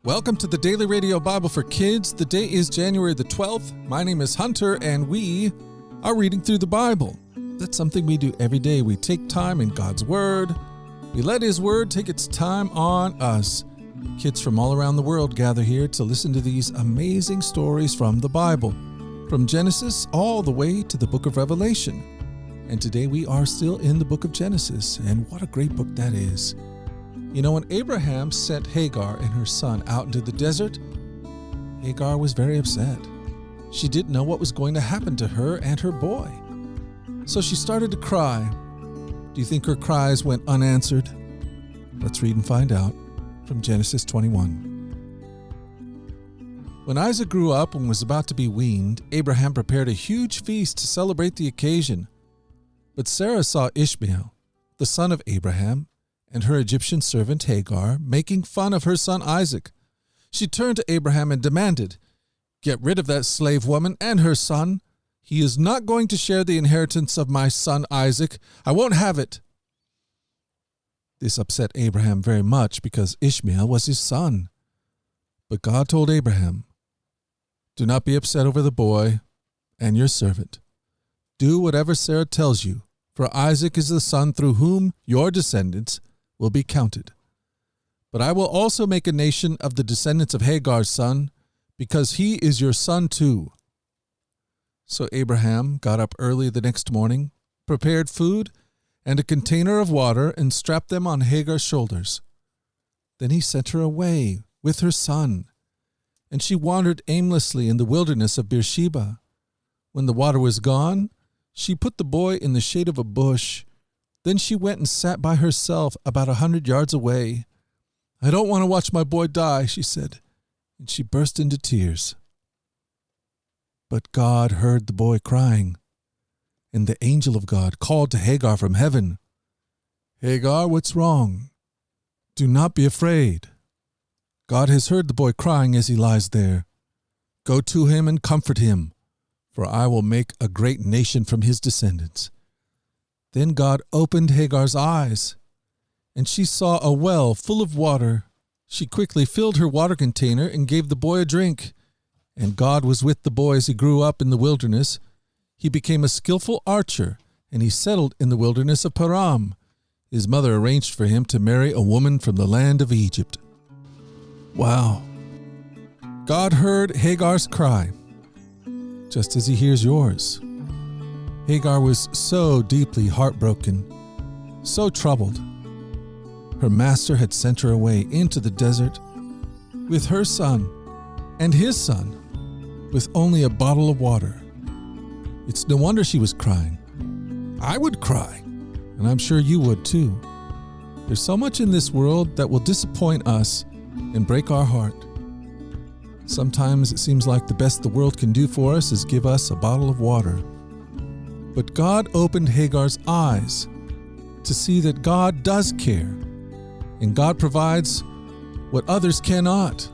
Welcome to the Daily Radio Bible for Kids. The day is January the 12th. My name is Hunter, and we are reading through the Bible. That's something we do every day. We take time in God's Word. We let His Word take its time on us. Kids from all around the world gather here to listen to these amazing stories from the Bible, from Genesis all the way to the book of Revelation. And today we are still in the book of Genesis, and what a great book that is. You know, when Abraham sent Hagar and her son out into the desert, Hagar was very upset. She didn't know what was going to happen to her and her boy. So she started to cry. Do you think her cries went unanswered? Let's read and find out from Genesis 21. When Isaac grew up and was about to be weaned, Abraham prepared a huge feast to celebrate the occasion. But Sarah saw Ishmael, the son of Abraham, and her Egyptian servant Hagar making fun of her son Isaac. She turned to Abraham and demanded, "Get rid of that slave woman and her son. He is not going to share the inheritance of my son Isaac. I won't have it." This upset Abraham very much because Ishmael was his son. But God told Abraham, "Do not be upset over the boy and your servant. Do whatever Sarah tells you, for Isaac is the son through whom your descendants will be counted. But I will also make a nation of the descendants of Hagar's son, because he is your son too." So Abraham got up early the next morning, prepared food and a container of water, and strapped them on Hagar's shoulders. Then he sent her away with her son, and she wandered aimlessly in the wilderness of Beersheba. When the water was gone, she put the boy in the shade of a bush. Then she went and sat by herself about 100 yards away. "I don't want to watch my boy die," she said, and she burst into tears. But God heard the boy crying, and the angel of God called to Hagar from heaven, "Hagar, what's wrong? Do not be afraid. God has heard the boy crying as he lies there. Go to him and comfort him, for I will make a great nation from his descendants." Then God opened Hagar's eyes, and she saw a well full of water. She quickly filled her water container and gave the boy a drink. And God was with the boy as he grew up in the wilderness. He became a skillful archer, and he settled in the wilderness of Paran. His mother arranged for him to marry a woman from the land of Egypt. Wow. God heard Hagar's cry, just as he hears yours. Hagar was so deeply heartbroken, so troubled. Her master had sent her away into the desert with her son and his son, with only a bottle of water. It's no wonder she was crying. I would cry, and I'm sure you would too. There's so much in this world that will disappoint us and break our heart. Sometimes it seems like the best the world can do for us is give us a bottle of water. But God opened Hagar's eyes to see that God does care, and God provides what others cannot.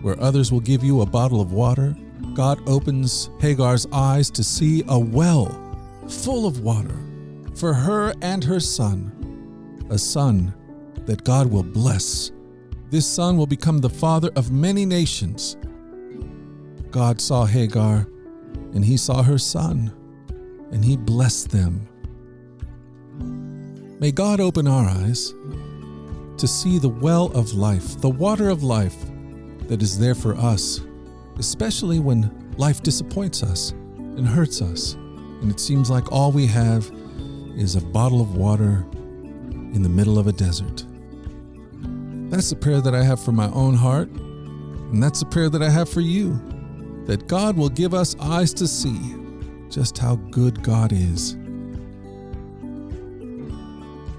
Where others will give you a bottle of water, God opens Hagar's eyes to see a well full of water for her and her son, a son that God will bless. This son will become the father of many nations. God saw Hagar, and he saw her son, and he blessed them. May God open our eyes to see the well of life, the water of life that is there for us, especially when life disappoints us and hurts us, and it seems like all we have is a bottle of water in the middle of a desert. That's the prayer that I have for my own heart, and that's the prayer that I have for you, that God will give us eyes to see just how good God is.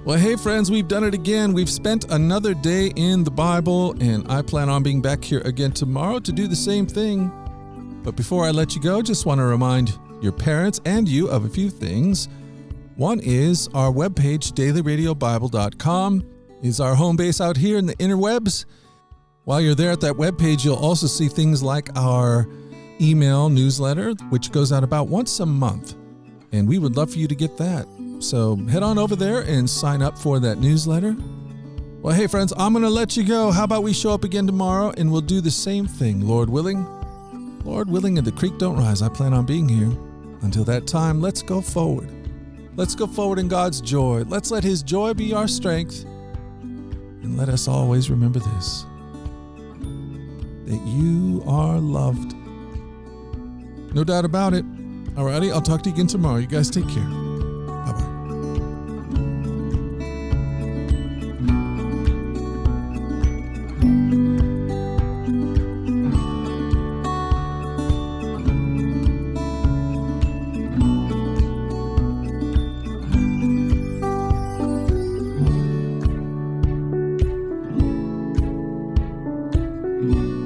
Well, hey friends, we've done it again. We've spent another day in the Bible, and I plan on being back here again tomorrow to do the same thing. But before I let you go, just want to remind your parents and you of a few things. One is our webpage, dailyradiobible.com, is our home base out here in the interwebs. While you're there at that webpage, you'll also see things like our email newsletter, which goes out about once a month, and we would love for you to get that. So head on over there and sign up for that newsletter. Well, hey, friends, I'm going to let you go. How about we show up again tomorrow and we'll do the same thing, Lord willing? Lord willing, and the creek don't rise. I plan on being here. Until that time, let's go forward. Let's go forward in God's joy. Let's let His joy be our strength. And let us always remember this, that you are loved. No doubt about it. Alrighty, I'll talk to you again tomorrow. You guys take care. Bye-bye. Thank you.